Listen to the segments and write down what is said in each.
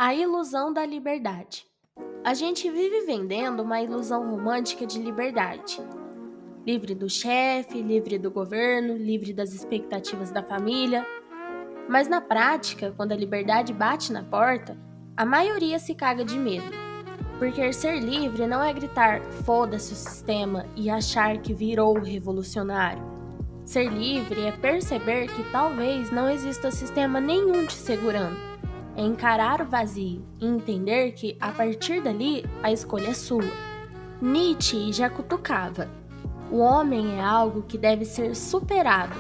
A ilusão da liberdade. A gente vive vendendo uma ilusão romântica de liberdade. Livre do chefe, livre do governo, livre das expectativas da família. Mas na prática, quando a liberdade bate na porta, a maioria se caga de medo. Porque ser livre não é gritar "foda-se o sistema" e achar que virou revolucionário. Ser livre é perceber que talvez não exista sistema nenhum te segurando. É encarar o vazio e entender que, a partir dali, a escolha é sua. Nietzsche já cutucava: o homem é algo que deve ser superado.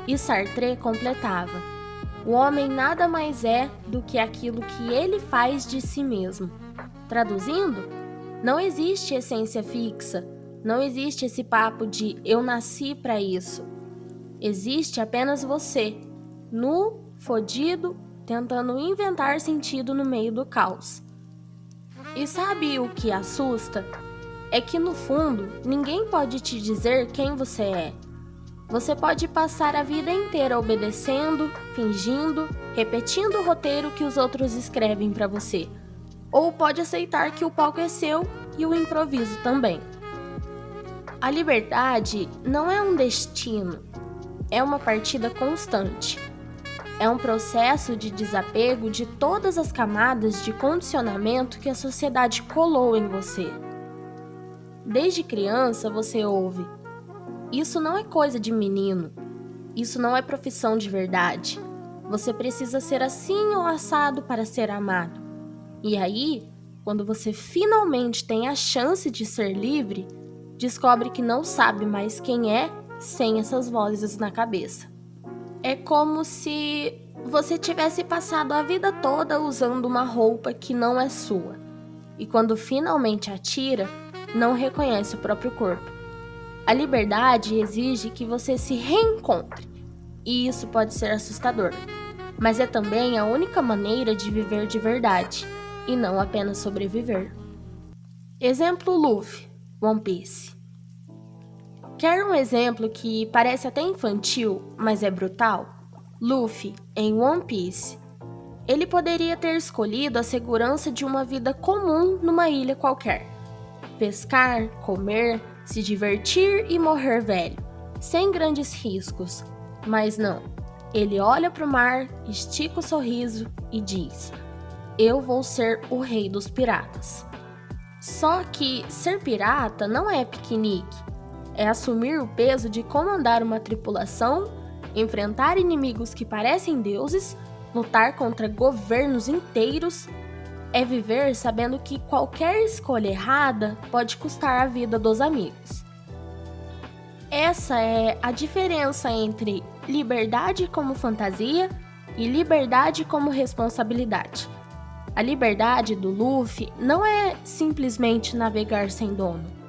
E Sartre completava: o homem nada mais é do que aquilo que ele faz de si mesmo. Traduzindo, não existe essência fixa, não existe esse papo de eu nasci para isso. Existe apenas você, nu, fodido, tentando inventar sentido no meio do caos. E sabe o que assusta? É que no fundo, ninguém pode te dizer quem você é. Você pode passar a vida inteira obedecendo, fingindo, repetindo o roteiro que os outros escrevem para você. Ou pode aceitar que o palco é seu e o improviso também. A liberdade não é um destino, é uma partida constante. É um processo de desapego de todas as camadas de condicionamento que a sociedade colou em você. Desde criança você ouve: isso não é coisa de menino, isso não é profissão de verdade, você precisa ser assim ou assado para ser amado. E aí, quando você finalmente tem a chance de ser livre, descobre que não sabe mais quem é sem essas vozes na cabeça. É como se você tivesse passado a vida toda usando uma roupa que não é sua. E quando finalmente a tira, não reconhece o próprio corpo. A liberdade exige que você se reencontre. E isso pode ser assustador. Mas é também a única maneira de viver de verdade. E não apenas sobreviver. Exemplo Luffy, One Piece. Quer um exemplo que parece até infantil, mas é brutal? Luffy, em One Piece. Ele poderia ter escolhido a segurança de uma vida comum numa ilha qualquer. Pescar, comer, se divertir e morrer velho, sem grandes riscos. Mas não. Ele olha para o mar, estica o sorriso e diz: eu vou ser o rei dos piratas. Só que ser pirata não é piquenique. É assumir o peso de comandar uma tripulação, enfrentar inimigos que parecem deuses, lutar contra governos inteiros. É viver sabendo que qualquer escolha errada pode custar a vida dos amigos. Essa é a diferença entre liberdade como fantasia e liberdade como responsabilidade. A liberdade do Luffy não é simplesmente navegar sem dono.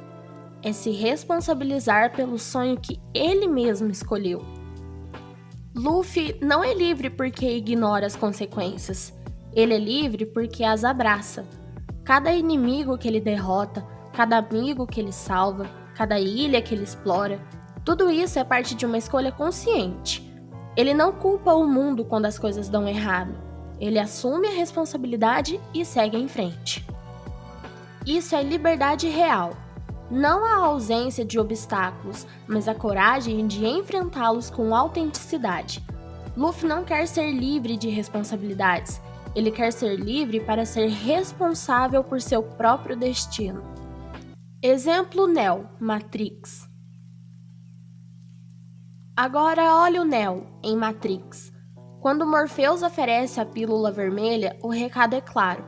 É se responsabilizar pelo sonho que ele mesmo escolheu. Luffy não é livre porque ignora as consequências. Ele é livre porque as abraça. Cada inimigo que ele derrota, cada amigo que ele salva, cada ilha que ele explora, tudo isso é parte de uma escolha consciente. Ele não culpa o mundo quando as coisas dão errado. Ele assume a responsabilidade e segue em frente. Isso é liberdade real. Não a ausência de obstáculos, mas a coragem de enfrentá-los com autenticidade. Luffy não quer ser livre de responsabilidades. Ele quer ser livre para ser responsável por seu próprio destino. Exemplo Neo, Matrix. Agora olha o Neo, em Matrix. Quando Morpheus oferece a pílula vermelha, o recado é claro: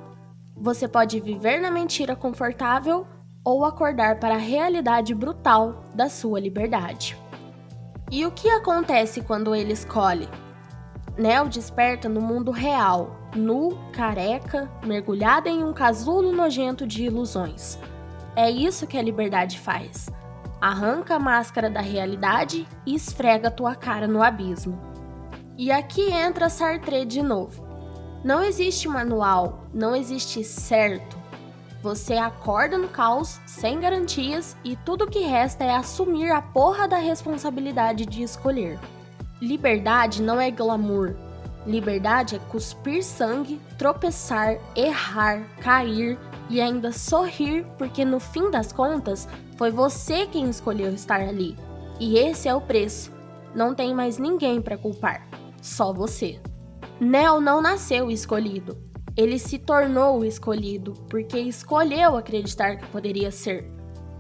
você pode viver na mentira confortável ou acordar para a realidade brutal da sua liberdade. E o que acontece quando ele escolhe? Neo desperta no mundo real, nu, careca, mergulhado em um casulo nojento de ilusões. É isso que a liberdade faz. Arranca a máscara da realidade e esfrega tua cara no abismo. E aqui entra Sartre de novo. Não existe manual, não existe certo. Você acorda no caos, sem garantias, e tudo que resta é assumir a porra da responsabilidade de escolher. Liberdade não é glamour. Liberdade é cuspir sangue, tropeçar, errar, cair e ainda sorrir, porque no fim das contas foi você quem escolheu estar ali. E esse é o preço. Não tem mais ninguém para culpar, só você. Neo não nasceu escolhido. Ele se tornou o escolhido porque escolheu acreditar que poderia ser.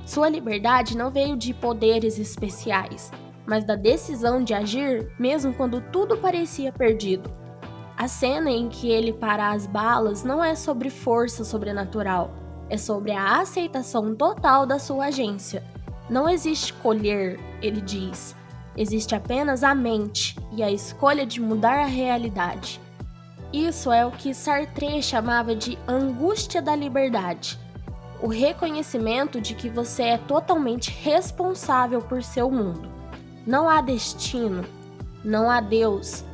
Sua liberdade não veio de poderes especiais, mas da decisão de agir mesmo quando tudo parecia perdido. A cena em que ele para as balas não é sobre força sobrenatural, é sobre a aceitação total da sua agência. Não existe escolher, ele diz, existe apenas a mente e a escolha de mudar a realidade. Isso é o que Sartre chamava de angústia da liberdade. O reconhecimento de que você é totalmente responsável por seu mundo. Não há destino, não há Deus,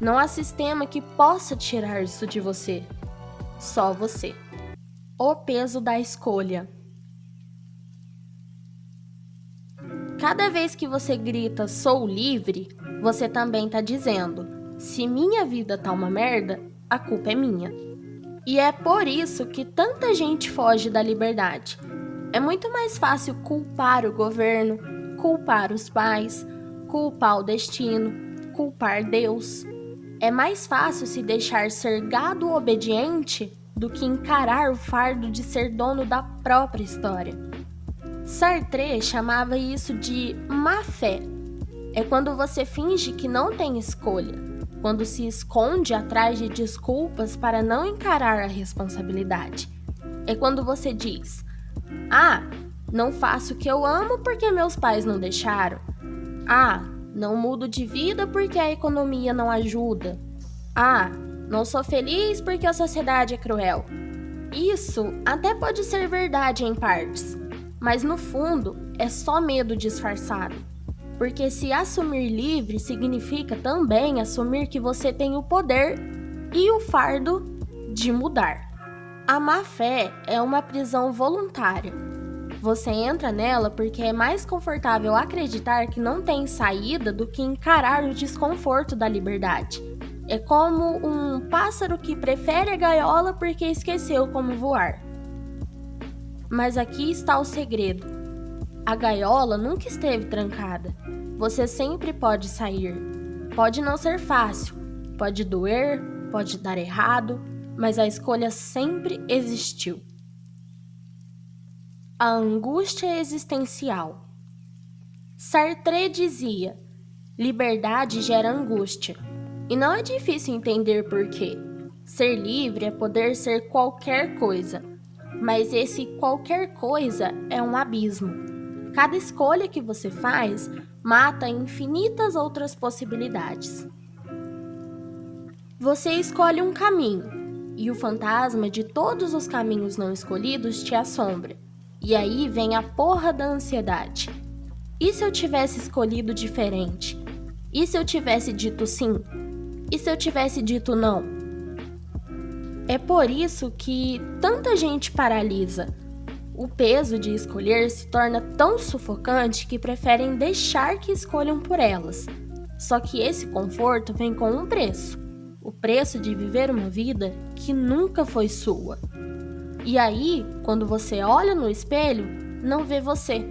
não há sistema que possa tirar isso de você. Só você. O peso da escolha. Cada vez que você grita "sou livre", você também está dizendo: se minha vida tá uma merda, a culpa é minha. E é por isso que tanta gente foge da liberdade. É muito mais fácil culpar o governo, culpar os pais, culpar o destino, culpar Deus. É mais fácil se deixar ser gado obediente do que encarar o fardo de ser dono da própria história. Sartre chamava isso de má fé. É quando você finge que não tem escolha, quando se esconde atrás de desculpas para não encarar a responsabilidade. É quando você diz: "Ah, não faço o que eu amo porque meus pais não deixaram. Ah, não mudo de vida porque a economia não ajuda. Ah, não sou feliz porque a sociedade é cruel." Isso até pode ser verdade em partes, mas no fundo é só medo disfarçado. Porque se assumir livre significa também assumir que você tem o poder e o fardo de mudar. A má-fé é uma prisão voluntária. Você entra nela porque é mais confortável acreditar que não tem saída do que encarar o desconforto da liberdade. É como um pássaro que prefere a gaiola porque esqueceu como voar. Mas aqui está o segredo. A gaiola nunca esteve trancada. Você sempre pode sair. Pode não ser fácil, pode doer, pode dar errado, mas a escolha sempre existiu. A angústia existencial. Sartre dizia: liberdade gera angústia. E não é difícil entender por quê. Ser livre é poder ser qualquer coisa, mas esse qualquer coisa é um abismo. Cada escolha que você faz mata infinitas outras possibilidades. Você escolhe um caminho, e o fantasma de todos os caminhos não escolhidos te assombra. E aí vem a porra da ansiedade. E se eu tivesse escolhido diferente? E se eu tivesse dito sim? E se eu tivesse dito não? É por isso que tanta gente paralisa. O peso de escolher se torna tão sufocante que preferem deixar que escolham por elas. Só que esse conforto vem com um preço. O preço de viver uma vida que nunca foi sua. E aí, quando você olha no espelho, não vê você.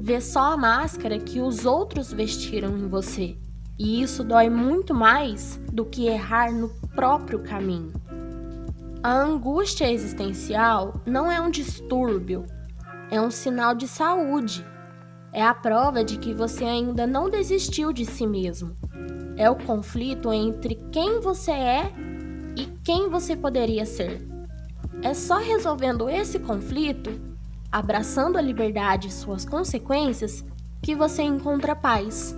Vê só a máscara que os outros vestiram em você. E isso dói muito mais do que errar no próprio caminho. A angústia existencial não é um distúrbio, é um sinal de saúde. É a prova de que você ainda não desistiu de si mesmo. É o conflito entre quem você é e quem você poderia ser. É só resolvendo esse conflito, abraçando a liberdade e suas consequências, que você encontra paz.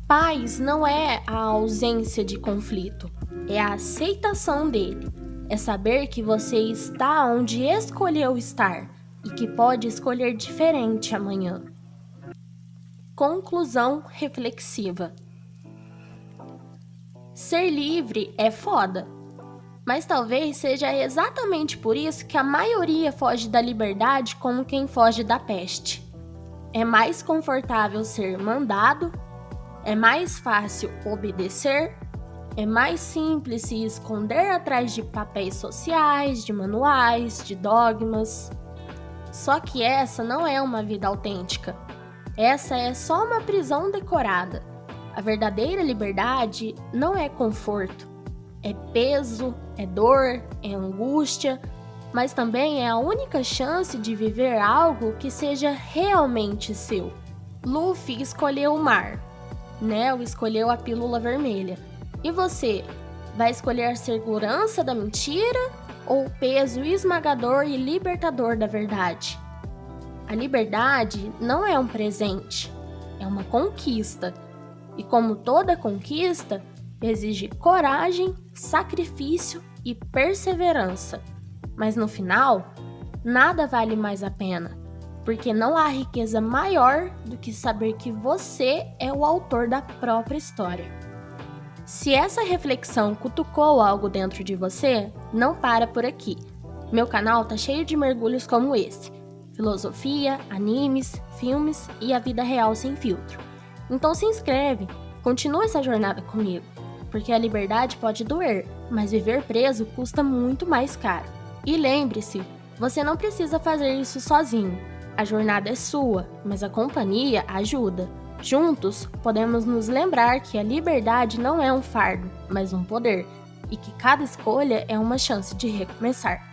Paz não é a ausência de conflito, é a aceitação dele. É saber que você está onde escolheu estar e que pode escolher diferente amanhã. Conclusão reflexiva. Ser livre é foda, mas talvez seja exatamente por isso que a maioria foge da liberdade como quem foge da peste. É mais confortável ser mandado, é mais fácil obedecer É mais simples se esconder atrás de papéis sociais, de manuais, de dogmas. Só que essa não é uma vida autêntica. Essa é só uma prisão decorada. A verdadeira liberdade não é conforto. É peso, é dor, é angústia, mas também é a única chance de viver algo que seja realmente seu. Luffy escolheu o mar. Neo escolheu a pílula vermelha. E você, vai escolher a segurança da mentira ou o peso esmagador e libertador da verdade? A liberdade não é um presente, é uma conquista. E como toda conquista, exige coragem, sacrifício e perseverança. Mas no final, nada vale mais a pena, porque não há riqueza maior do que saber que você é o autor da própria história. Se essa reflexão cutucou algo dentro de você, não para por aqui. Meu canal tá cheio de mergulhos como esse: filosofia, animes, filmes e a vida real sem filtro. Então se inscreve, continua essa jornada comigo, porque a liberdade pode doer, mas viver preso custa muito mais caro. E lembre-se, você não precisa fazer isso sozinho. A jornada é sua, mas a companhia ajuda. Juntos, podemos nos lembrar que a liberdade não é um fardo, mas um poder, e que cada escolha é uma chance de recomeçar.